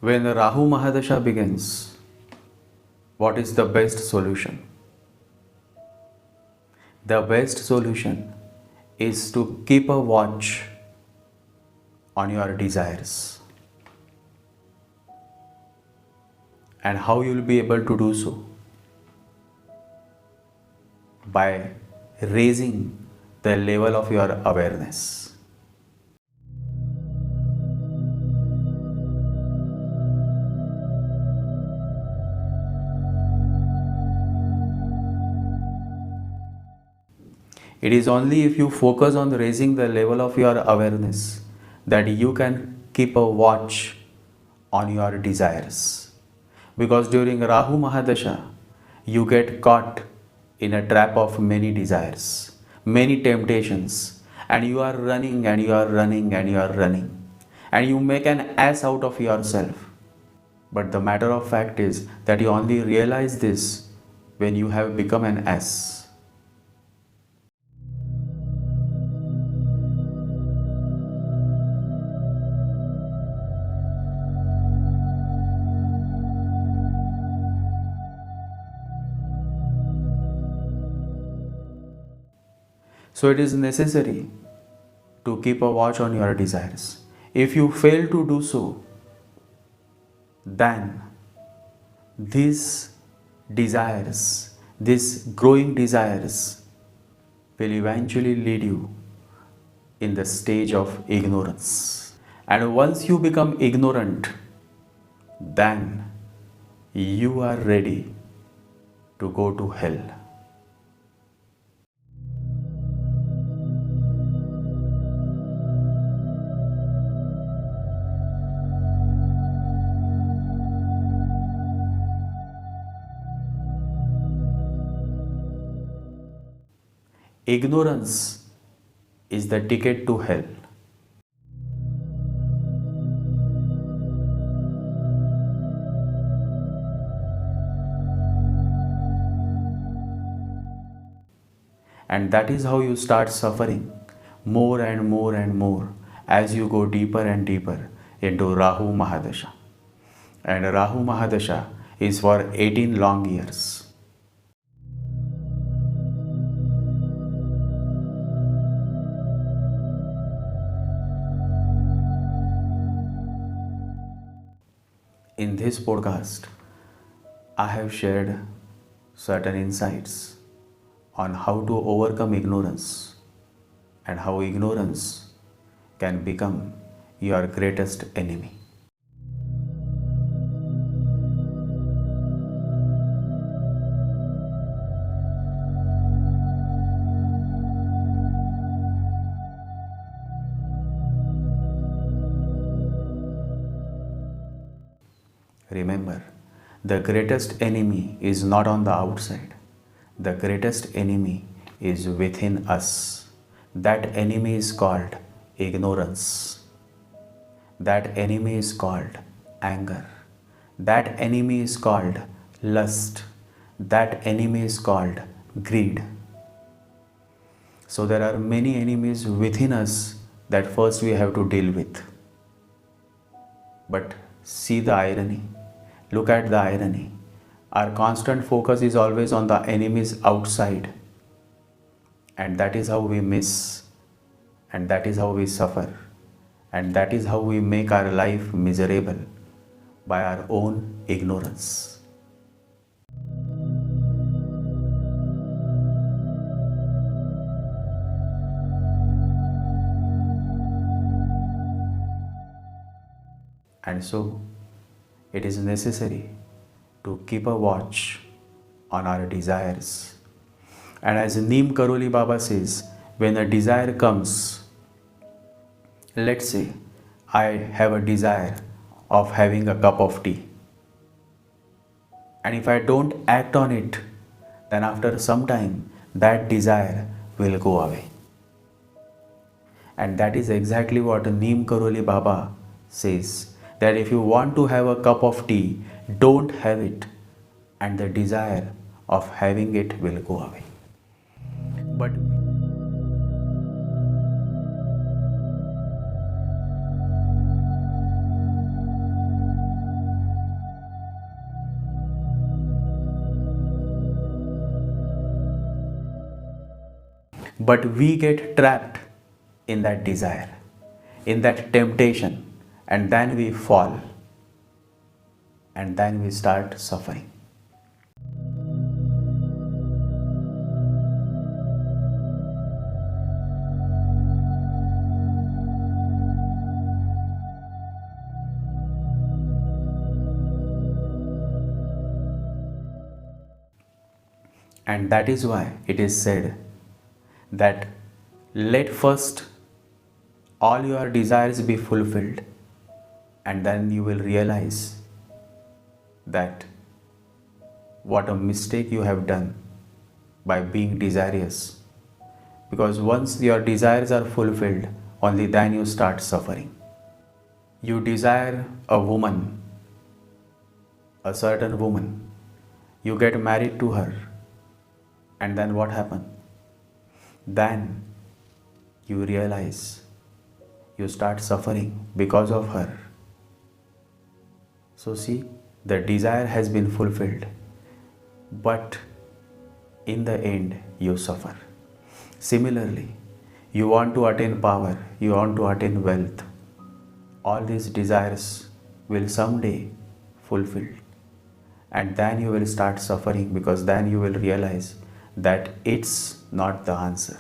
When the Rahu Mahadasha begins, what is the best solution? The best solution is to keep a watch on your desires. And how you will be able to do so? By raising the level of your awareness. It is only if you focus on raising the level of your awareness that you can keep a watch on your desires. Because during Rahu Mahadasha, you get caught in a trap of many desires, many temptations, and you are running and you are running and you are running, and you make an ass out of yourself. But the matter of fact is that you only realize this when you have become an ass. So it is necessary to keep a watch on your desires. If you fail to do so, then these desires, these growing desires, will eventually lead you in the stage of ignorance. And once you become ignorant, then you are ready to go to hell. Ignorance is the ticket to hell. And that is how you start suffering more and more and more as you go deeper and deeper into Rahu Mahadasha. And Rahu Mahadasha is for 18 long years. In this podcast, I have shared certain insights on how to overcome ignorance and how ignorance can become your greatest enemy. Remember, the greatest enemy is not on the outside. The greatest enemy is within us. That enemy is called ignorance. That enemy is called anger. That enemy is called lust. That enemy is called greed. So there are many enemies within us that first we have to deal with. But see the irony. Look at the irony. Our constant focus is always on the enemies outside. And that is how we miss. And that is how we suffer. And that is how we make our life miserable by our own ignorance. And so, it is necessary to keep a watch on our desires. And as Neem Karoli Baba says, when a desire comes, let's say I have a desire of having a cup of tea. And if I don't act on it, then after some time, that desire will go away. And that is exactly what Neem Karoli Baba says, that if you want to have a cup of tea, don't have it, and the desire of having it will go away. But But we get trapped in that desire, in that temptation, and then we fall, and then we start suffering. And that is why it is said that let first all your desires be fulfilled, and then you will realize that what a mistake you have done by being desirous. Because once your desires are fulfilled, only then you start suffering. You desire a woman, a certain woman, you get married to her, and then what happens? Then you realize you start suffering because of her. So see, the desire has been fulfilled, but in the end you suffer. Similarly, you want to attain power, you want to attain wealth. All these desires will someday fulfill, and then you will start suffering, because then you will realize that it's not the answer.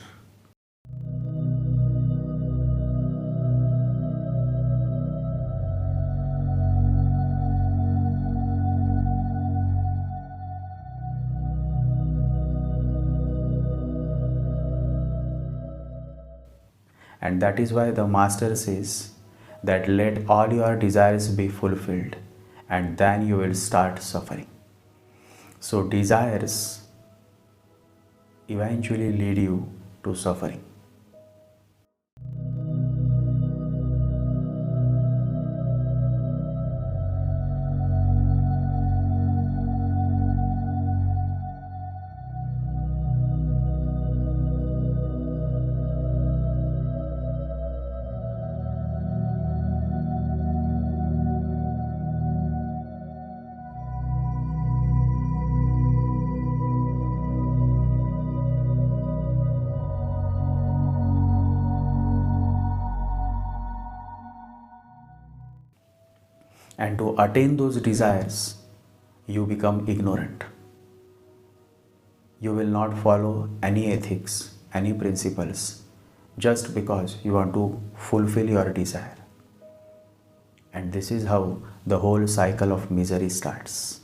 And that is why the Master says that let all your desires be fulfilled, and then you will start suffering. So desires eventually lead you to suffering. And to attain those desires, you become ignorant. You will not follow any ethics, any principles, just because you want to fulfill your desire. And this is how the whole cycle of misery starts.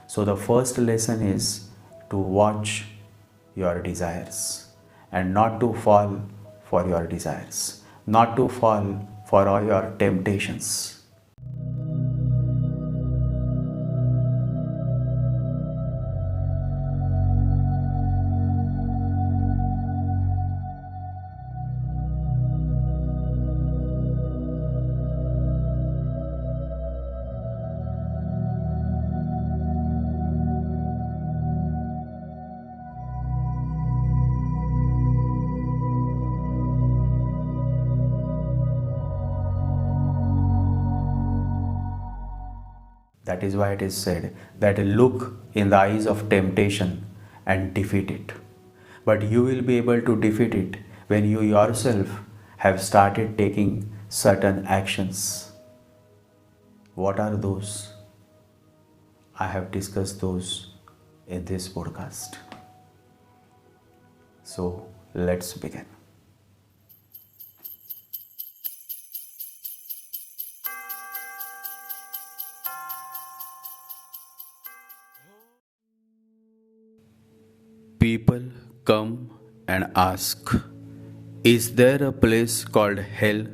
So the first lesson is to watch your desires and not to fall for your desires, not to fall for all your temptations. That is why it is said that look in the eyes of temptation and defeat it. But you will be able to defeat it when you yourself have started taking certain actions. What are those? I have discussed those in this podcast. So let's begin. People come and ask, is there a place called hell?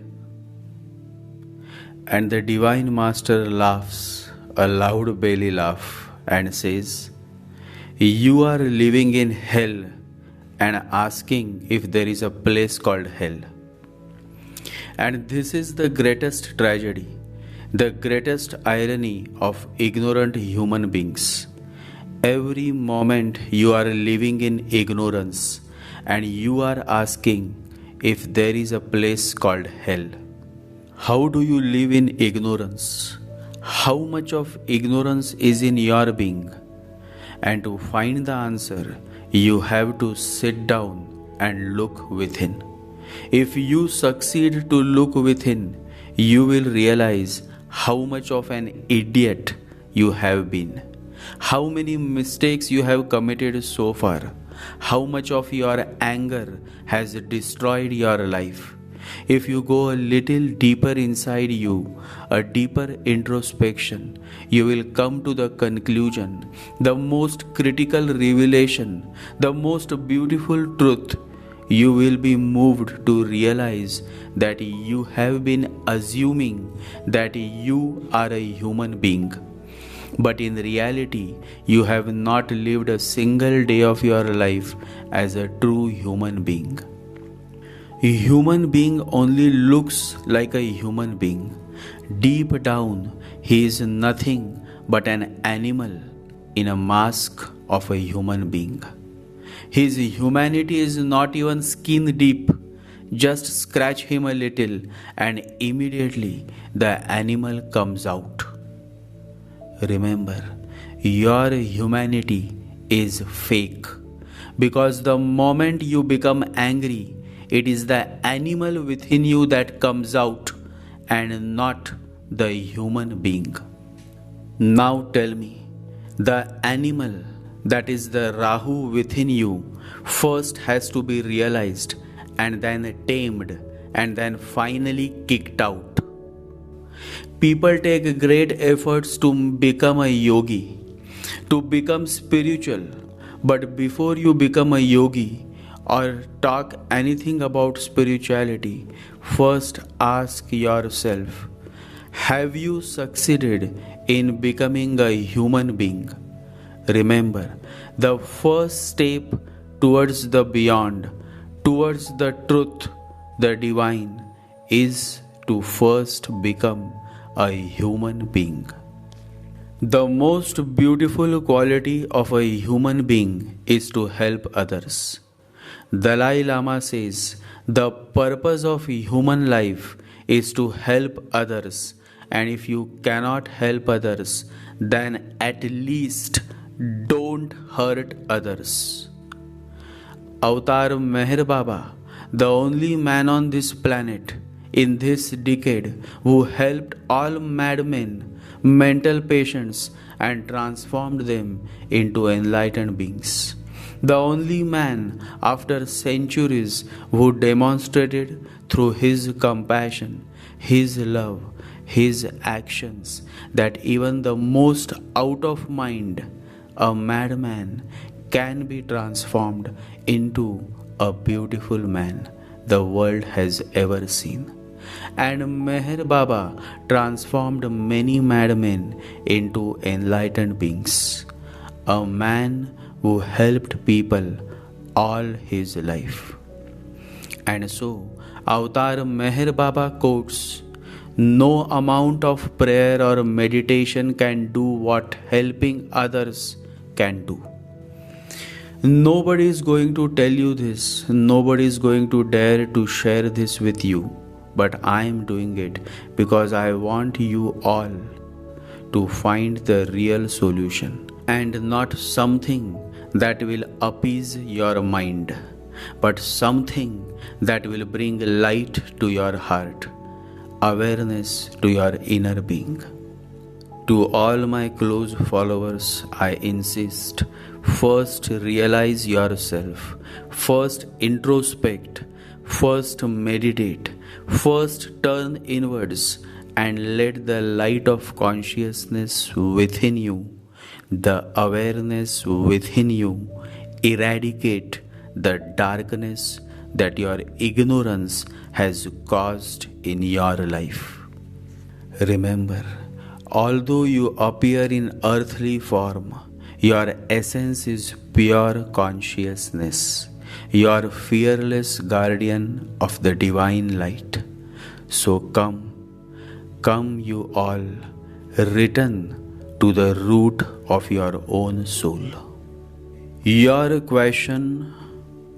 And the Divine Master laughs a loud belly laugh and says, you are living in hell and asking if there is a place called hell. And this is the greatest tragedy, the greatest irony of ignorant human beings. Every moment you are living in ignorance and you are asking if there is a place called hell. How do you live in ignorance? How much of ignorance is in your being? And to find the answer, you have to sit down and look within. If you succeed to look within, you will realize how much of an idiot you have been, how many mistakes you have committed so far, how much of your anger has destroyed your life. If you go a little deeper inside you, a deeper introspection, you will come to the conclusion, the most critical revelation, the most beautiful truth. You will be moved to realize that you have been assuming that you are a human being. But in reality, you have not lived a single day of your life as a true human being. A human being only looks like a human being. Deep down, he is nothing but an animal in a mask of a human being. His humanity is not even skin deep. Just scratch him a little and immediately the animal comes out. Remember, your humanity is fake, because the moment you become angry, it is the animal within you that comes out and not the human being. Now tell me, the animal that is the Rahu within you first has to be realized and then tamed and then finally kicked out. People take great efforts to become a yogi, to become spiritual, but before you become a yogi or talk anything about spirituality, first ask yourself, have you succeeded in becoming a human being? Remember, the first step towards the beyond, towards the truth, the divine, is to first become a human being. The most beautiful quality of a human being is to help others. Dalai Lama says, the purpose of human life is to help others, and if you cannot help others, then at least don't hurt others. Avatar Meher Baba, the only man on this planet in this decade who helped all madmen, mental patients, and transformed them into enlightened beings. The only man after centuries who demonstrated through his compassion, his love, his actions, that even the most out of mind, a madman, can be transformed into a beautiful man the world has ever seen. And Meher Baba transformed many madmen into enlightened beings. A man who helped people all his life. And so, Avatar Meher Baba quotes, no amount of prayer or meditation can do what helping others can do. Nobody is going to tell you this, nobody is going to dare to share this with you, but I am doing it because I want you all to find the real solution, and not something that will appease your mind, but something that will bring light to your heart, awareness to your inner being. To all my close followers, I insist, first realize yourself, first introspect, first meditate, first turn inwards and let the light of consciousness within you, the awareness within you, eradicate the darkness that your ignorance has caused in your life. Remember, although you appear in earthly form, your essence is pure consciousness, your fearless guardian of the divine light. So come you all, return to the root of your own soul. Your question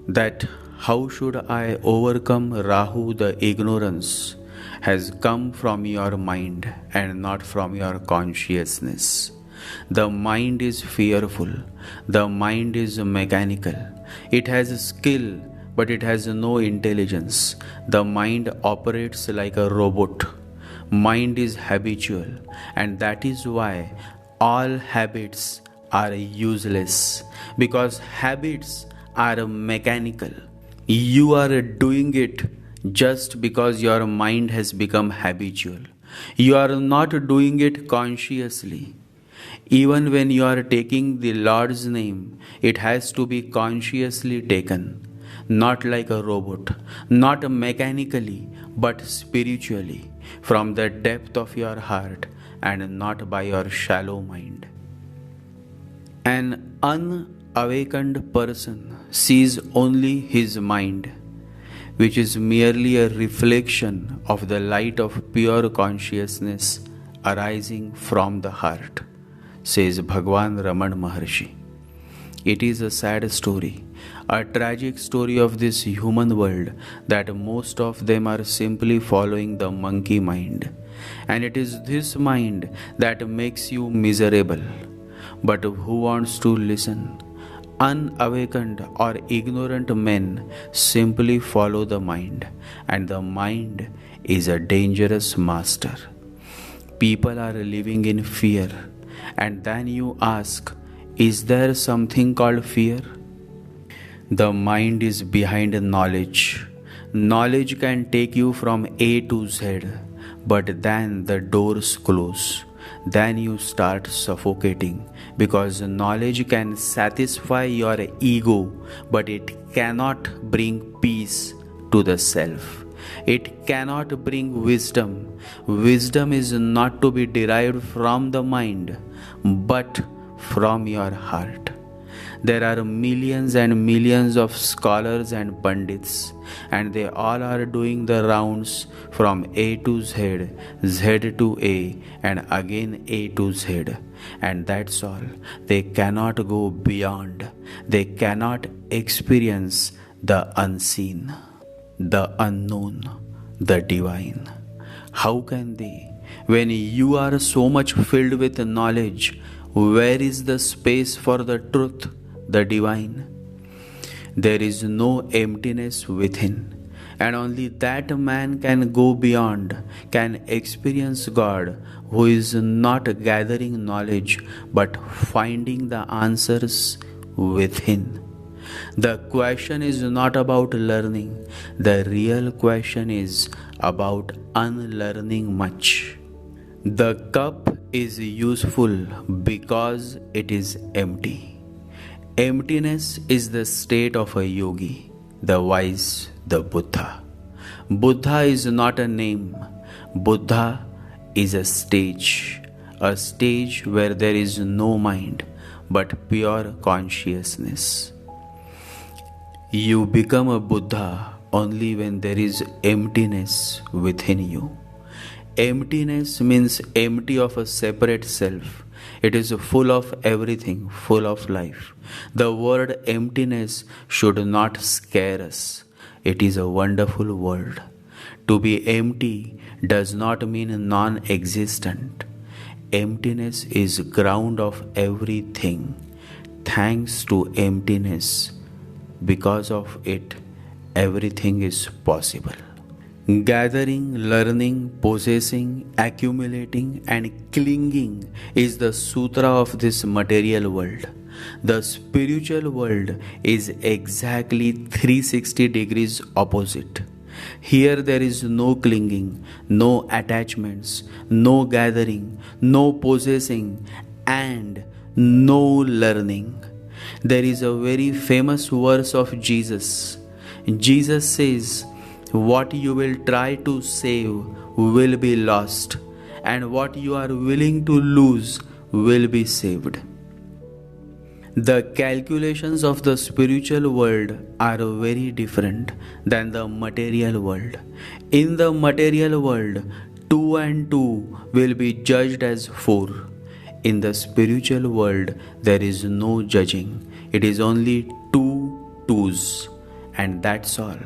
that how should I overcome Rahu, the ignorance, has come from your mind and not from your consciousness. The mind is fearful, the mind is mechanical, it has skill but it has no intelligence. The mind operates like a robot. Mind is habitual, and that is why all habits are useless, because habits are mechanical. You are doing it just because your mind has become habitual. You are not doing it consciously. Even when you are taking the Lord's name, it has to be consciously taken, not like a robot, not mechanically, but spiritually, from the depth of your heart and not by your shallow mind. An unawakened person sees only his mind, which is merely a reflection of the light of pure consciousness arising from the heart, says Bhagwan Raman Maharshi. It is a sad story, a tragic story of this human world, that most of them are simply following the monkey mind. And it is this mind that makes you miserable. But who wants to listen? Unawakened or ignorant men simply follow the mind, and the mind is a dangerous master. People are living in fear, and then you ask, is there something called fear? The mind is behind knowledge. Knowledge can take you from A to Z, but then the doors close. Then you start suffocating, because knowledge can satisfy your ego, but it cannot bring peace to the self. It cannot bring wisdom. Wisdom is not to be derived from the mind, but from your heart. There are millions and millions of scholars and pandits, and they all are doing the rounds from A to Z, Z to A, and again A to Z. And that's all. They cannot go beyond. They cannot experience the unseen, the unknown, the divine. How can they? When you are so much filled with knowledge, where is the space for the truth, the divine? There is no emptiness within, and only that man can go beyond, can experience God, who is not gathering knowledge but finding the answers within. The question is not about learning. The real question is about unlearning much. The cup is useful because it is empty. Emptiness is the state of a yogi, the wise, the Buddha. Buddha is not a name. Buddha is a stage where there is no mind but pure consciousness. You become a Buddha only when there is emptiness within you. Emptiness means empty of a separate self. It is full of everything, full of life. The word emptiness should not scare us. It is a wonderful word. To be empty does not mean non-existent. Emptiness is ground of everything. Thanks to emptiness, because of it, everything is possible. Gathering, learning, possessing, accumulating, and clinging is the sutra of this material world. The spiritual world is exactly 360 degrees opposite. Here there is no clinging, no attachments, no gathering, no possessing, and no learning. There is a very famous verse of Jesus. Jesus says, what you will try to save will be lost, and what you are willing to lose will be saved. The calculations of the spiritual world are very different than the material world. In the material world, 2 and 2 will be judged as 4. In the spiritual world, there is no judging. It is only 2 twos, and that's all.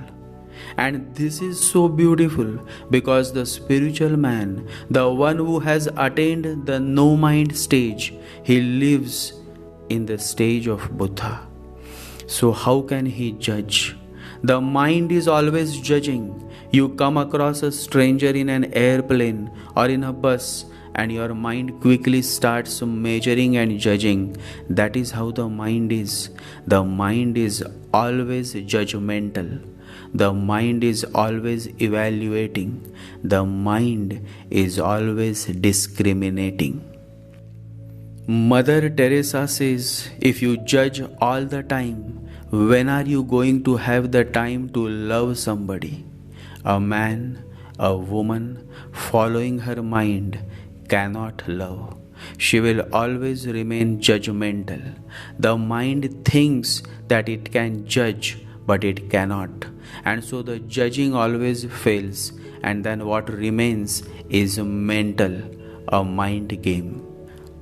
And this is so beautiful, because the spiritual man, the one who has attained the no mind stage, he lives in the stage of Buddha. So how can he judge? The mind is always judging. You come across a stranger in an airplane or in a bus, and your mind quickly starts measuring and judging. That is how the mind is. The mind is always judgmental. The mind is always evaluating. The mind is always discriminating. Mother Teresa says, if you judge all the time, when are you going to have the time to love somebody? A man, a woman, following her mind cannot love. She will always remain judgmental. The mind thinks that it can judge, but it cannot. And so the judging always fails, and then what remains is mental, a mind game.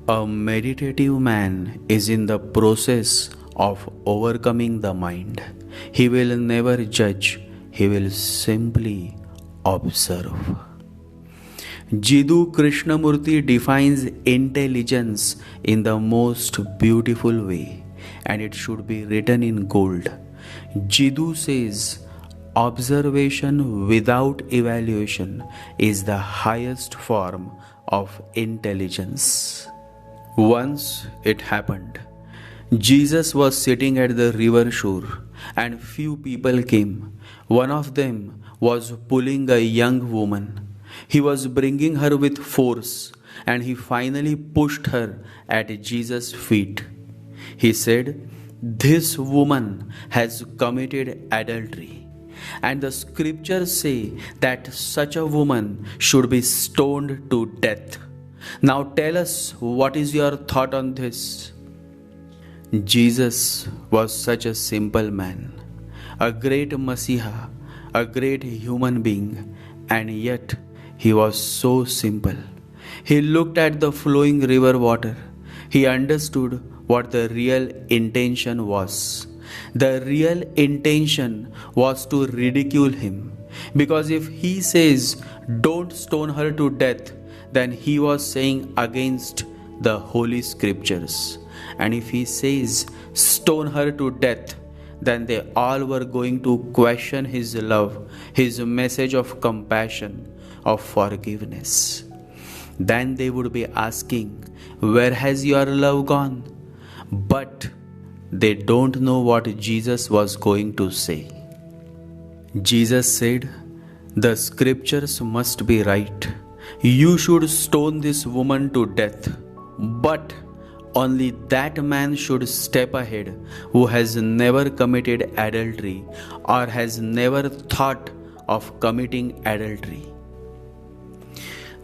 A meditative man is in the process of overcoming the mind. He will never judge, he will simply observe. Jiddu Krishnamurti defines intelligence in the most beautiful way, and it should be written in gold. Jiddu says, observation without evaluation is the highest form of intelligence. Once it happened. Jesus was sitting at the river shore, and few people came. One of them was pulling a young woman. He was bringing her with force, and he finally pushed her at Jesus' feet. He said, "This woman has committed adultery, and the scriptures say that such a woman should be stoned to death. Now tell us, what is your thought on this?" Jesus was such a simple man, a great Messiah, a great human being, and yet he was so simple. He looked at the flowing river water. He understood what the real intention was. The real intention was to ridicule him, because if he says, "Don't stone her to death," then he was saying against the holy scriptures. And if he says, "Stone her to death," then they all were going to question his love, his message of compassion, of forgiveness. Then they would be asking, "Where has your love gone?" But they don't know what Jesus was going to say. Jesus said, "The scriptures must be right. You should stone this woman to death. But only that man should step ahead who has never committed adultery or has never thought of committing adultery."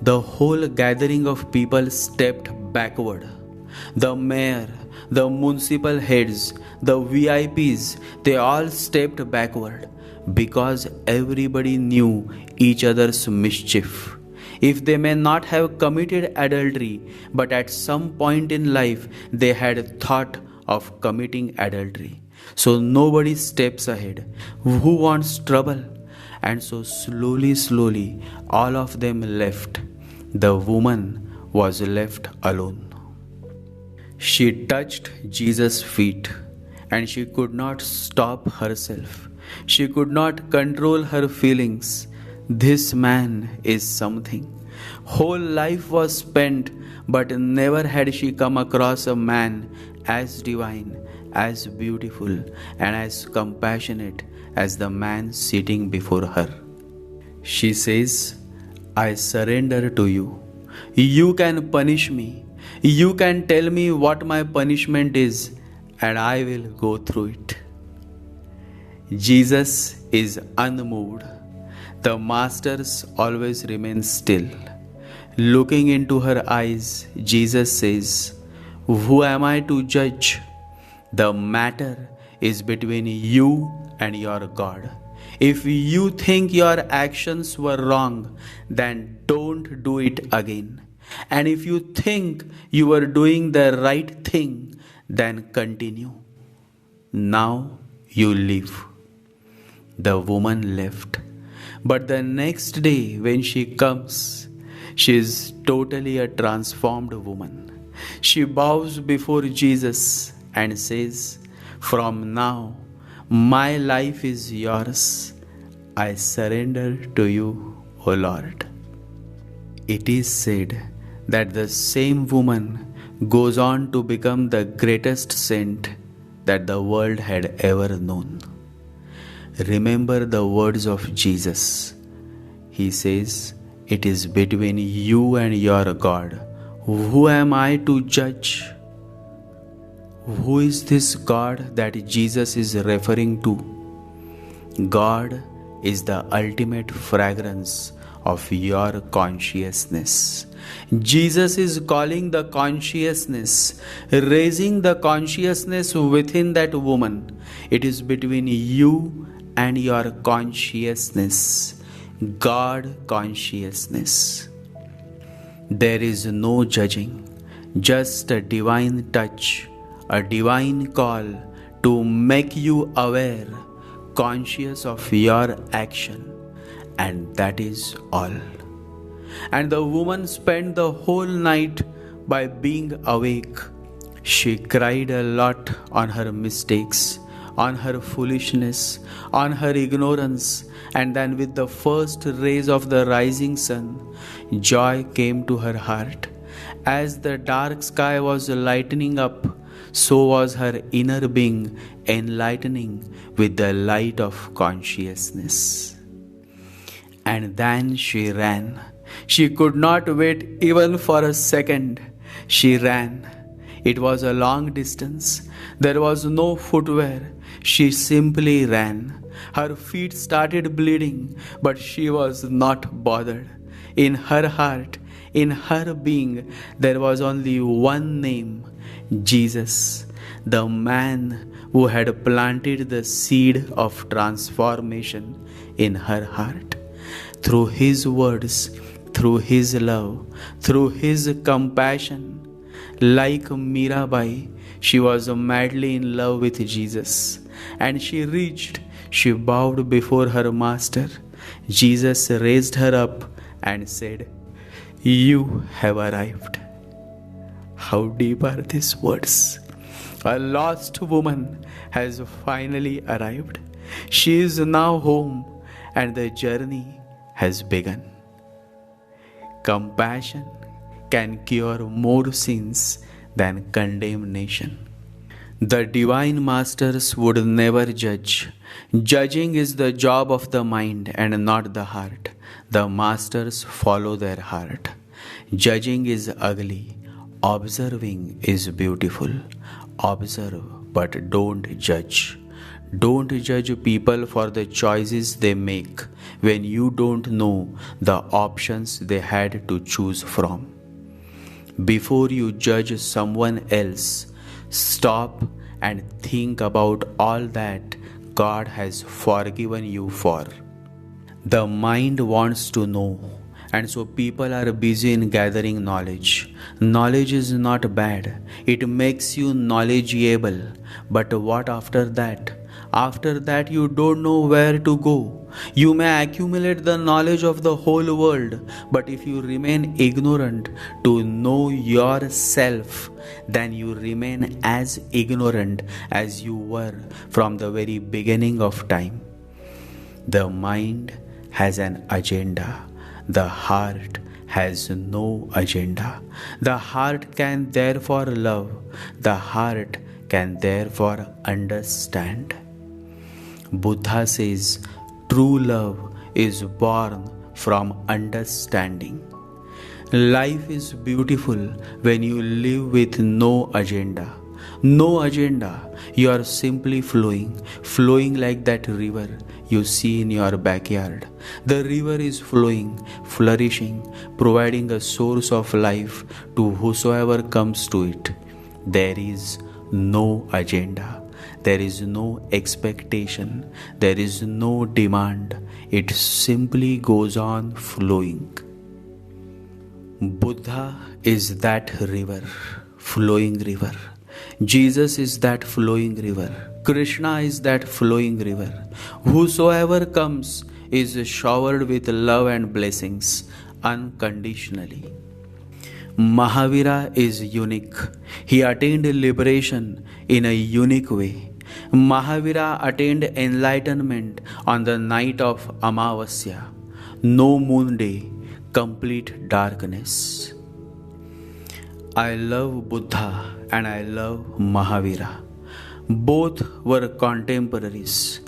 The whole gathering of people stepped backward. The mayor, the municipal heads, the VIPs, they all stepped backward because everybody knew each other's mischief. If they may not have committed adultery, but at some point in life they had thought of committing adultery. So nobody steps ahead. Who wants trouble? And so slowly, all of them left. The woman was left alone. She touched Jesus' feet, and she could not stop herself. She could not control her feelings. This man is something. Whole life was spent, but never had she come across a man as divine, as beautiful, and as compassionate as the man sitting before her. She says, "I surrender to you. You can punish me. You can tell me what my punishment is, and I will go through it." Jesus is unmoved. The masters always remain still. Looking into her eyes, Jesus says, "Who am I to judge? The matter is between you and your God. If you think your actions were wrong, then don't do it again. And if you think you were doing the right thing, then continue. Now you leave." The woman left. But the next day when she comes, she is totally a transformed woman. She bows before Jesus and says, "From now, My life is yours. I surrender to you, O Lord. It is said that the same woman goes on to become the greatest saint that the world had ever known. Remember the words of Jesus. He says, "It is between you and your God. Who am I to judge?" Who is this God that Jesus is referring to? God is the ultimate fragrance of your consciousness. Jesus is calling the consciousness, raising the consciousness within that woman. It is between you and your consciousness, God consciousness. There is no judging, just a divine touch, a divine call to make you aware, conscious of your action, and that is all. And the woman spent the whole night by being awake. She cried a lot on her mistakes, on her foolishness, on her ignorance, and then with the first rays of the rising sun, joy came to her heart. As the dark sky was lightening up, so was her inner being enlightening with the light of consciousness. And then she ran. She could not wait even for a second. She ran. It was a long distance. There was no footwear. She simply ran. Her feet started bleeding, but she was not bothered. In her heart, in her being, there was only one name, Jesus, the man who had planted the seed of transformation in her heart. Through his words, through his love, through his compassion, like Mirabai, she was madly in love with Jesus. And she reached, she bowed before her master. Jesus raised her up and said, "You have arrived." How deep are these words? A lost woman has finally arrived. She is now home and the journey has begun. Compassion can cure more sins than condemnation. The divine masters would never judge. Judging is the job of the mind and not the heart. The masters follow their heart. Judging is ugly. Observing is beautiful. Observe, but don't judge. Don't judge people for the choices they make when you don't know the options they had to choose from. Before you judge someone else, stop and think about all that God has forgiven you for. The mind wants to know, and so people are busy in gathering knowledge. Knowledge is not bad, it makes you knowledgeable. But what after that? After that, you don't know where to go. You may accumulate the knowledge of the whole world, but if you remain ignorant to know yourself, then you remain as ignorant as you were from the very beginning of time. The mind has an agenda. The heart has no agenda. The heart can therefore love. The heart can therefore understand. Buddha says, true love is born from understanding. Life is beautiful when you live with no agenda. No agenda. You are simply flowing like that river you see in your backyard. The river is flowing, flourishing, providing a source of life to whosoever comes to it. There is no agenda. There is no expectation. There is no demand. It simply goes on flowing. Buddha is that river, flowing river. Jesus is that flowing river. Krishna is that flowing river. Whosoever comes is showered with love and blessings unconditionally. Mahavira is unique. He attained liberation in a unique way. Mahavira attained enlightenment on the night of Amavasya, no moon day, complete darkness. I love Buddha and I love Mahavira. Both were contemporaries.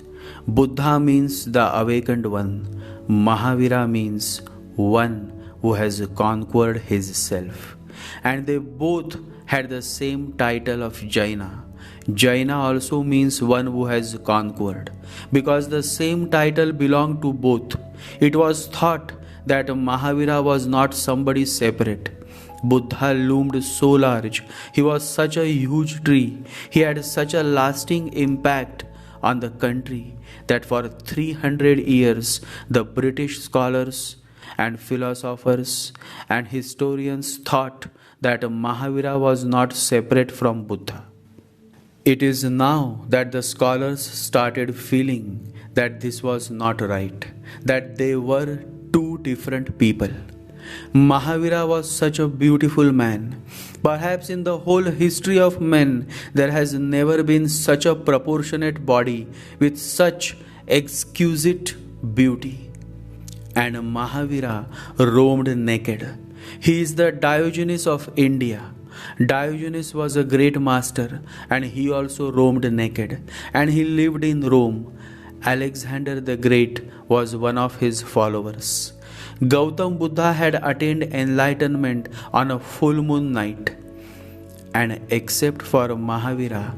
Buddha means the awakened one. Mahavira means one who has conquered his self. And they both had the same title of Jaina. Jaina also means one who has conquered, because the same title belonged to both. It was thought that Mahavira was not somebody separate. Buddha loomed so large, he was such a huge tree, he had such a lasting impact on the country that for 300 years the British scholars and philosophers and historians thought that Mahavira was not separate from Buddha. It is now that the scholars started feeling that this was not right, that they were two different people. Mahavira was such a beautiful man. Perhaps in the whole history of men, there has never been such a proportionate body with such exquisite beauty. And Mahavira roamed naked. He is the Diogenes of India. Diogenes was a great master and he also roamed naked, and he lived in Rome. Alexander the Great was one of his followers. Gautam Buddha had attained enlightenment on a full moon night. And except for Mahavira,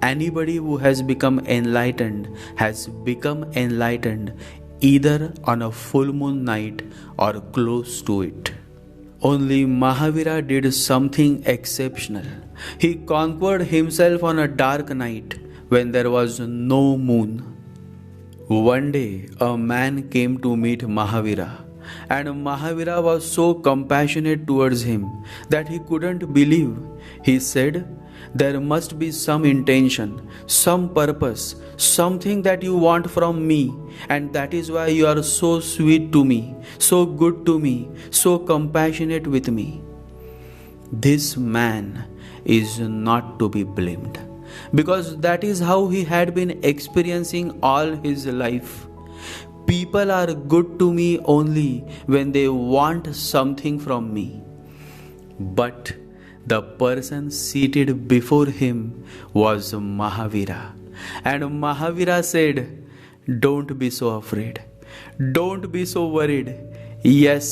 anybody who has become enlightened has become enlightened either on a full moon night or close to it. Only Mahavira did something exceptional. He conquered himself on a dark night when there was no moon. One day, a man came to meet Mahavira, and Mahavira was so compassionate towards him that he couldn't believe. He said, "There must be some intention, some purpose, something that you want from me, and that is why you are so sweet to me, so good to me, so compassionate with me." This man is not to be blamed, because that is how he had been experiencing all his life. People are good to me only when they want something from me. But the person seated before him was Mahavira. And Mahavira said, "Don't be so afraid. Don't be so worried. Yes,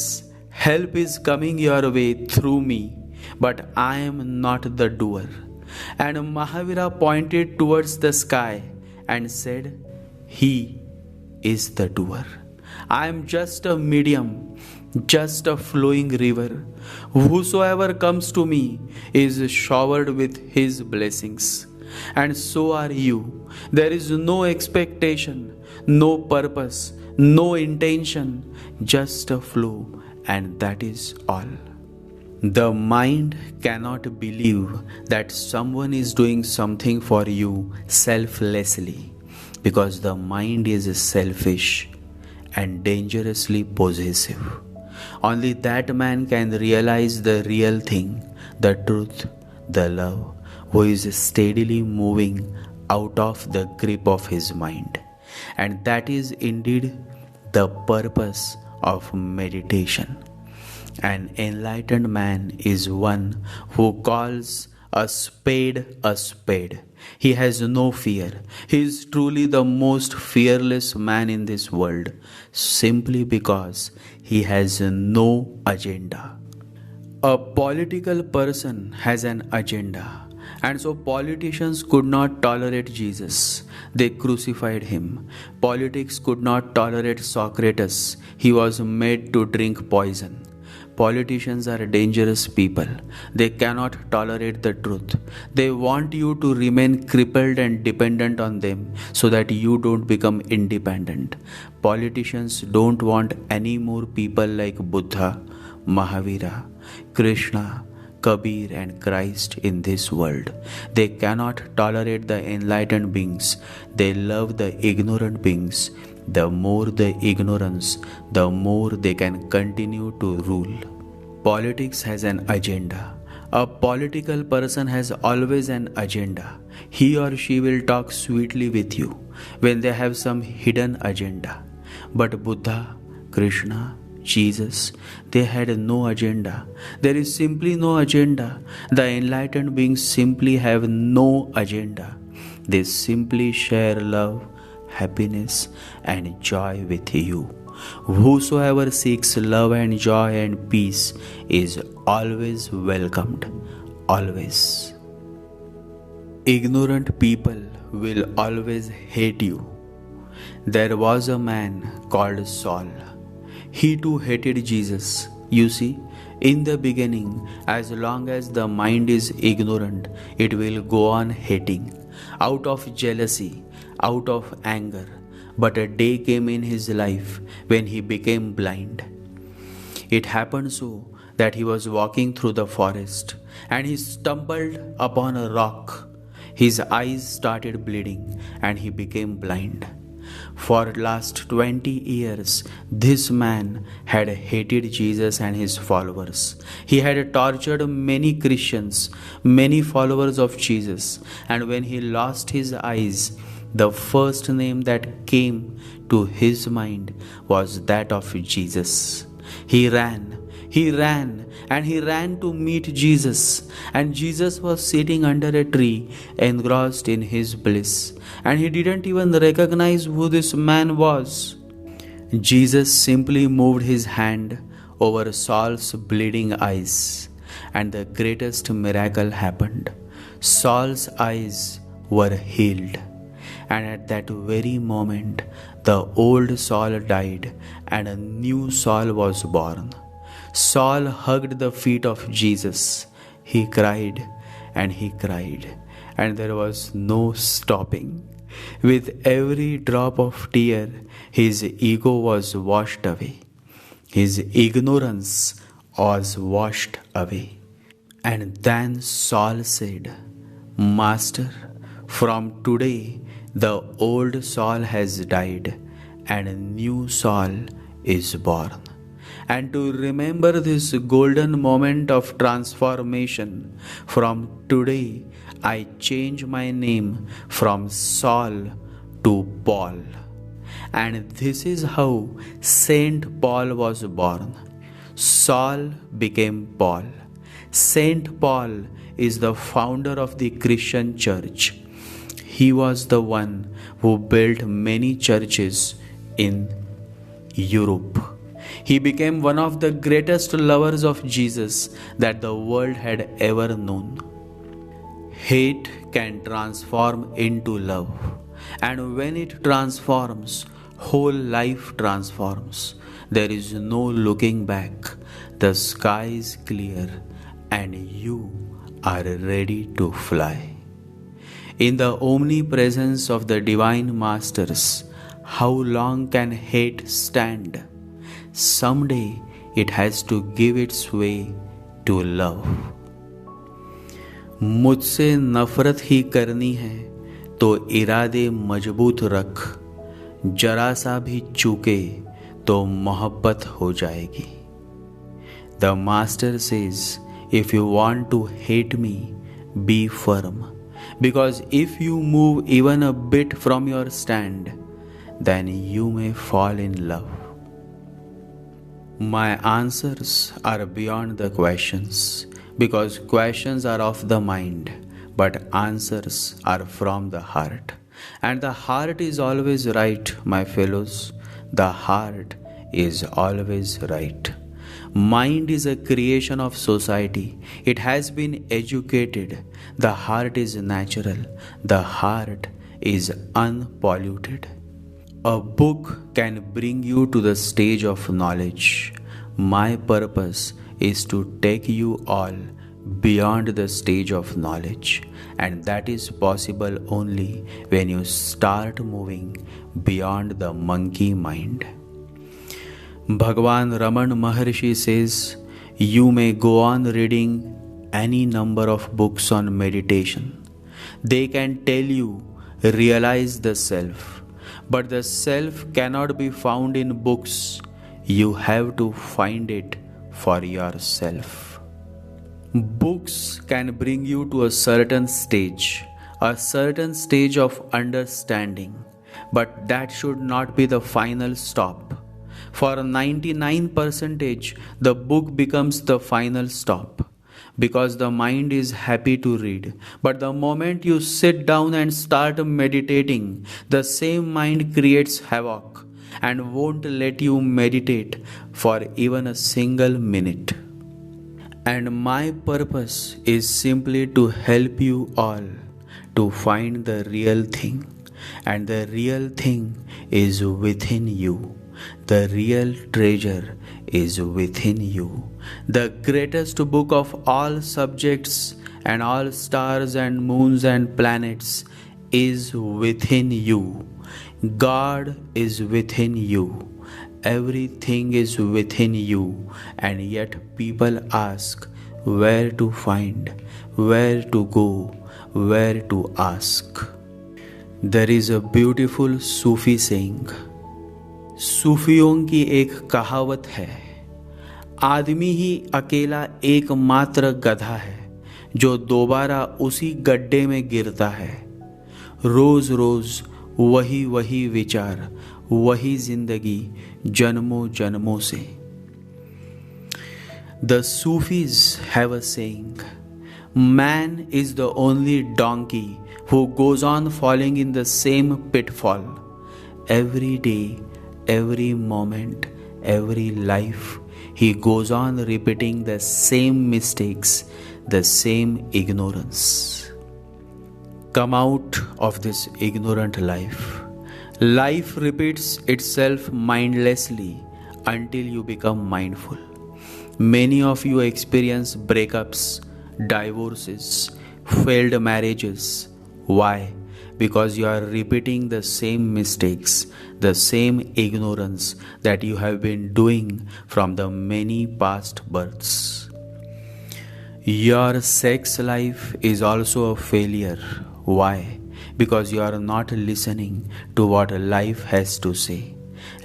help is coming your way through me, but I am not the doer." And Mahavira pointed towards the sky and said, "He is the doer. I am just a medium, just a flowing river. Whosoever comes to me is showered with his blessings. And so are you. There is no expectation, no purpose, no intention, just a flow, and that is all." The mind cannot believe that someone is doing something for you selflessly, because the mind is selfish and dangerously possessive. Only that man can realize the real thing, the truth, the love, who is steadily moving out of the grip of his mind. And that is indeed the purpose of meditation. An enlightened man is one who calls a spade a spade. He has no fear. He is truly the most fearless man in this world, simply because he has no agenda. A political person has an agenda, and so politicians could not tolerate Jesus. They crucified him. Politics could not tolerate Socrates. He was made to drink poison. Politicians are dangerous people. They cannot tolerate the truth. They want you to remain crippled and dependent on them so that you don't become independent. Politicians don't want any more people like Buddha, Mahavira, Krishna, Kabir and Christ in this world. They cannot tolerate the enlightened beings. They love the ignorant beings. The more the ignorance, the more they can continue to rule. Politics has an agenda. A political person has always an agenda. He or she will talk sweetly with you when they have some hidden agenda. But Buddha, Krishna, Jesus, they had no agenda. There is simply no agenda. The enlightened beings simply have no agenda. They simply share love, happiness, and joy with you. Whosoever seeks love and joy and peace is always welcomed. Always. Ignorant people will always hate you. There was a man called Saul. He too hated Jesus. You see, in the beginning, as long as the mind is ignorant, it will go on hating, out of jealousy, out of anger. But a day came in his life when he became blind. It happened so that he was walking through the forest and he stumbled upon a rock. His eyes started bleeding and he became blind. For last 20 years, this man had hated Jesus and his followers. He had tortured many Christians, many followers of Jesus. And when he lost his eyes, the first name that came to his mind was that of Jesus. He ran, and he ran to meet Jesus. And Jesus was sitting under a tree, engrossed in his bliss. And he didn't even recognize who this man was. Jesus simply moved his hand over Saul's bleeding eyes, and the greatest miracle happened. Saul's eyes were healed. And at that very moment, the old Saul died and a new Saul was born. Saul hugged the feet of Jesus. He cried and he cried, and there was no stopping. With every drop of tear, his ego was washed away. His ignorance was washed away. And then Saul said, Master, from today the old Saul has died and a new Saul is born. And to remember this golden moment of transformation, from today I change my name from Saul to Paul. And this is how Saint Paul was born. Saul became Paul. Saint Paul is the founder of the Christian church. He was the one who built many churches in Europe. He became one of the greatest lovers of Jesus that the world had ever known. Hate can transform into love, and when it transforms, whole life transforms. There is no looking back. The sky is clear and you are ready to fly. In the omnipresence of the Divine Masters, how long can hate stand? Someday it has to give its way to love. मुझसे नफरत ही करनी है तो इरादे मजबूत रख, जरा सा भी चूके तो मोहब्बत हो जाएगी. The Master says, if you want to hate me, be firm. Because if you move even a bit from your stand, then you may fall in love. My answers are beyond the questions, because questions are of the mind, but answers are from the heart. And the heart is always right, my fellows. The heart is always right. Mind is a creation of society. It has been educated. The heart is natural. The heart is unpolluted. A book can bring you to the stage of knowledge. My purpose is to take you all beyond the stage of knowledge, and that is possible only when you start moving beyond the monkey mind. Bhagavan Raman Maharshi says, you may go on reading any number of books on meditation. They can tell you, realize the self. But the self cannot be found in books. You have to find it for yourself. Books can bring you to a certain stage, a certain stage of understanding, but that should not be the final stop. For 99%, the book becomes the final stop because the mind is happy to read. But the moment you sit down and start meditating, the same mind creates havoc and won't let you meditate for even a single minute. And my purpose is simply to help you all to find the real thing. And the real thing is within you. The real treasure is within you. The greatest book of all subjects and all stars and moons and planets is within you. God is within you. Everything is within you, and yet people ask where to find, where to go, where to ask. There is a beautiful Sufi saying. सूफियों की एक कहावत है, आदमी ही अकेला एकमात्र गधा है जो दोबारा उसी गड्ढे में गिरता है। रोज रोज वही वही विचार, वही जिंदगी जन्मों जन्मों से। The Sufis have a saying, man is the only donkey who goes on falling in the same pitfall. Every day, every moment, every life, he goes on repeating the same mistakes, the same ignorance. Come out of this ignorant life. Life repeats itself mindlessly until you become mindful. Many of you experience breakups, divorces, failed marriages. Why? Because you are repeating the same mistakes, the same ignorance that you have been doing from the many past births. Your sex life is also a failure. Why? Because you are not listening to what life has to say.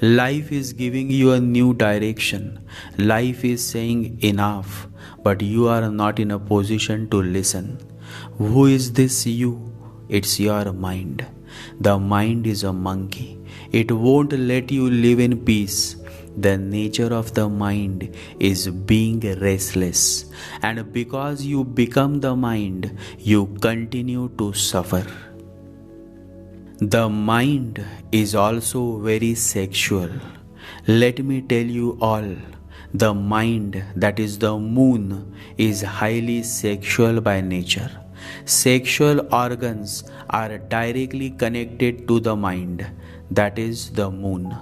Life is giving you a new direction. Life is saying enough, but you are not in a position to listen. Who is this you? It's your mind. The mind is a monkey. It won't let you live in peace. The nature of the mind is being restless. And because you become the mind, you continue to suffer. The mind is also very sexual. Let me tell you all, the mind, that is the moon, is highly sexual by nature. Sexual organs are directly connected to the mind, that is the moon.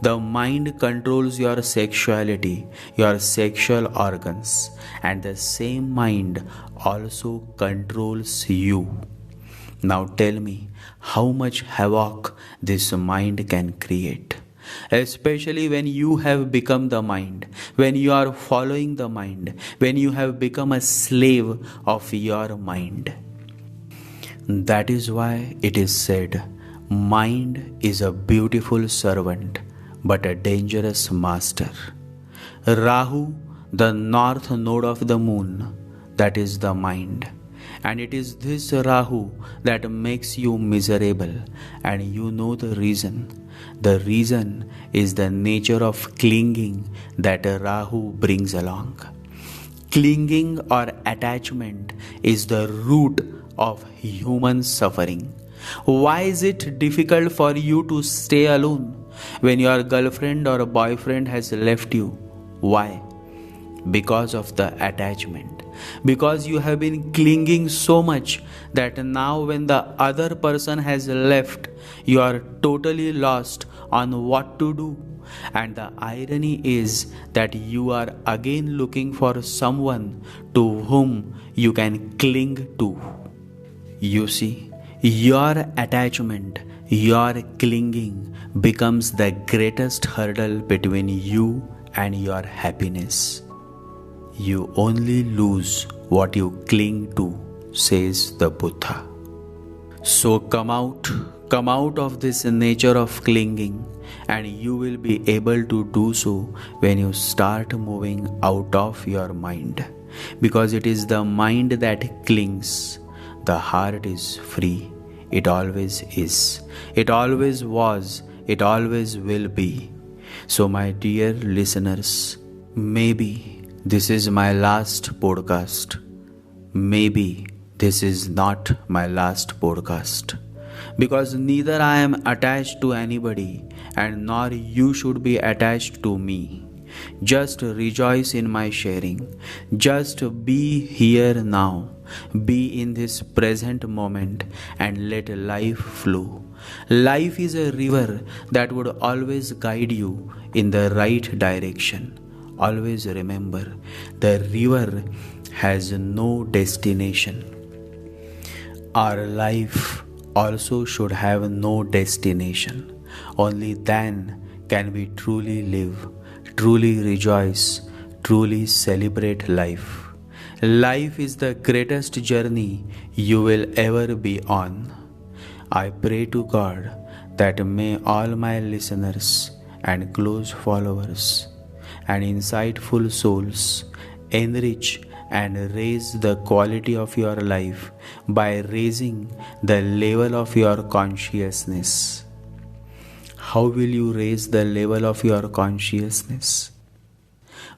The mind controls your sexuality, your sexual organs, and the same mind also controls you. Now tell me, how much havoc this mind can create? Especially when you have become the mind, when you are following the mind, when you have become a slave of your mind. That is why it is said, mind is a beautiful servant, but a dangerous master. Rahu, the north node of the moon, that is the mind. And it is this Rahu that makes you miserable, and you know the reason. The reason is the nature of clinging that Rahu brings along. Clinging or attachment is the root of human suffering. Why is it difficult for you to stay alone when your girlfriend or boyfriend has left you? Why? Because of the attachment. Because you have been clinging so much that now when the other person has left, you are totally lost on what to do. And the irony is that you are again looking for someone to whom you can cling to. You see, your attachment, your clinging becomes the greatest hurdle between you and your happiness. You only lose what you cling to, says the Buddha. So come out of this nature of clinging, and you will be able to do so when you start moving out of your mind. Because it is the mind that clings. the heart is free. It always is. It always was. It always will be. So, my dear listeners, maybe this is my last podcast. Maybe this is not my last podcast. Because neither I am attached to anybody and nor you should be attached to me. Just rejoice in my sharing. Just be here now. Be in this present moment and let life flow. Life is a river that would always guide you in the right direction. Always remember, the river has no destination. Our life also should have no destination. Only then can we truly live, truly rejoice, truly celebrate life. Life is the greatest journey you will ever be on. I pray to God that may all my listeners and close followers and insightful souls enrich and raise the quality of your life by raising the level of your consciousness. How will you raise the level of your consciousness?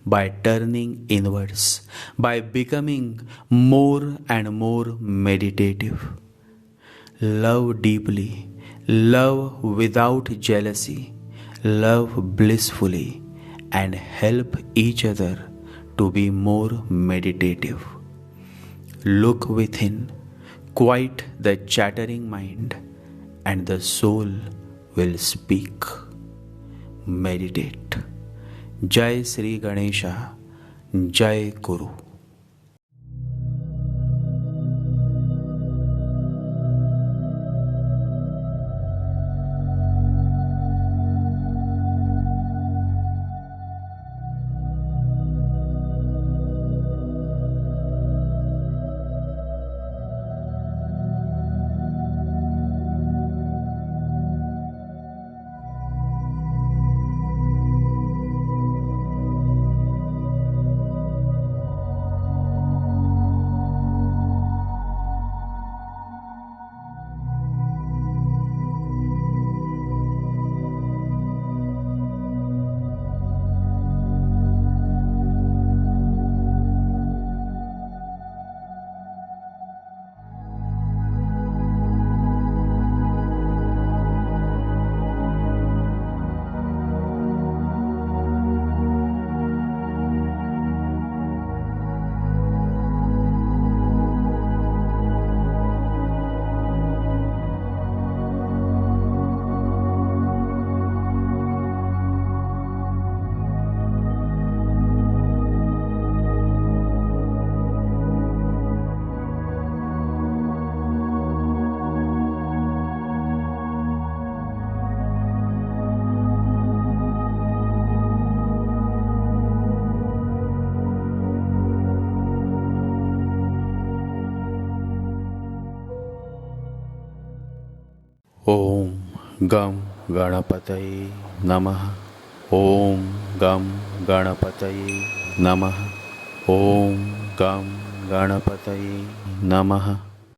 By turning inwards, by becoming more and more meditative. Love deeply, love without jealousy, love blissfully, and help each other to be more meditative. Look within, quiet the chattering mind, and the soul will speak. Meditate. Jai Sri Ganesha, Jai Guru. Om Gam Ganapataye Namaha. Om Gam Ganapataye Namaha. Om Gam Ganapataye Namaha.